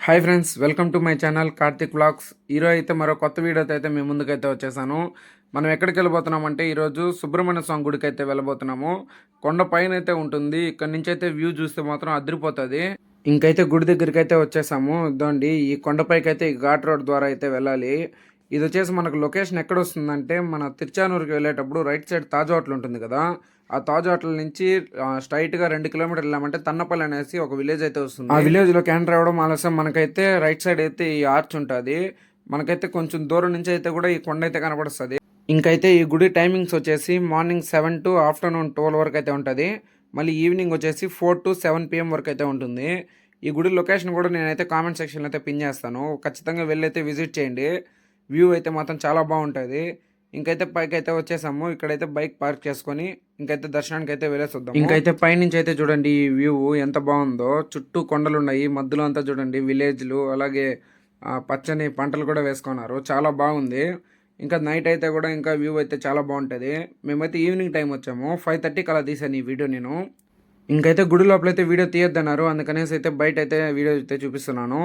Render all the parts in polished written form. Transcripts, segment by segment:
Hi friends, welcome to my channel Karthik vlogs. ఈరోజు అయితే మరో కొత్త వీడియోతో అయితే మీ ముందుకైతే వచ్చేసాను. మనం ఎక్కడికి వెళ్ళబోతున్నామంటే ఈరోజు సుబ్రహ్మణ్య స్వామి గుడికి అయితే వెళ్ళబోతున్నాము. కొండ పైన అయితే ఉంటుంది. ఇక్కడ నుంచి అయితే వ్యూ చూస్తే మాత్రం అదిరిపోతుంది. ఇంకైతే గుడి దగ్గరికి అయితే వచ్చేసాము. ఇదండి, ఈ కొండపైకి అయితే ఈ ఘాట్ రోడ్ ద్వారా అయితే వెళ్ళాలి. ఇది వచ్చేసి మనకు లొకేషన్ ఎక్కడ వస్తుందంటే, మన తిరుచానూరుకి వెళ్ళేటప్పుడు రైట్ సైడ్ తాజ్ హోటల్ ఉంటుంది కదా, ఆ తాజ్ హోటల్ నుంచి స్ట్రైట్గా 2 కిలోమీటర్లు వెళ్ళామంటే తన్నపల్లి అనేసి ఒక విలేజ్ అయితే వస్తుంది. ఆ విలేజ్లోకి ఎంటర్ అవ్వడం ఆలస్యం. మనకైతే రైట్ సైడ్ అయితే ఈ ఆర్చ్ ఉంటుంది. మనకైతే కొంచెం దూరం నుంచి అయితే కూడా ఈ కొండ అయితే కనపడుస్తుంది. ఇంకైతే ఈ గుడి టైమింగ్స్ వచ్చేసి మార్నింగ్ 7 to ఆఫ్టర్నూన్ 12 వరకు అయితే ఉంటుంది. మళ్ళీ ఈవినింగ్ వచ్చేసి 4 to 7 PM వరకు అయితే ఉంటుంది. ఈ గుడి లొకేషన్ కూడా నేనైతే కామెంట్ సెక్షన్లో అయితే పిన్ చేస్తాను. ఖచ్చితంగా వెళ్ళి అయితే విజిట్ చేయండి. వ్యూ అయితే మాత్రం చాలా బాగుంటుంది. ఇంకైతే పైకి అయితే వచ్చేసాము. ఇక్కడైతే బైక్ పార్క్ చేసుకొని ఇంకైతే దర్శనానికి అయితే వెళ్ళేసొద్దాం. ఇంకైతే పైనుంచి అయితే చూడండి ఈ వ్యూ ఎంత బాగుందో. చుట్టూ కొండలు ఉన్నాయి, మధ్యలో అంతా చూడండి విలేజ్లు, అలాగే పచ్చని పంటలు కూడా వేసుకున్నారు. చాలా బాగుంది. ఇంకా నైట్ అయితే కూడా ఇంకా వ్యూ అయితే చాలా బాగుంటుంది. మేమైతే ఈవినింగ్ టైం వచ్చాము. 5:30కి అలా తీసాను ఈ వీడియో నేను. ఇంకైతే గుడి లోపలైతే వీడియో తీయొద్దన్నారు, అందుకనేసి అయితే బయట అయితే వీడియో అయితే చూపిస్తున్నాను.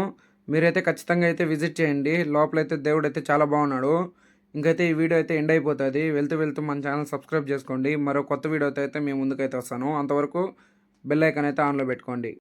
మీరైతే ఖచ్చితంగా అయితే విజిట్ చేయండి. లోపలైతే దేవుడు అయితే చాలా బాగున్నాడు. ఇంకైతే ఈ వీడియో అయితే ఎండ్ అయిపోతుంది. వెళ్తూ వెళ్తూ మన ఛానల్ సబ్స్క్రైబ్ చేసుకోండి. మరో కొత్త వీడియోతో అయితే మేము ముందుకైతే వస్తాను. అంతవరకు బెల్ ఐకాన్ అయితే ఆన్లో పెట్టుకోండి.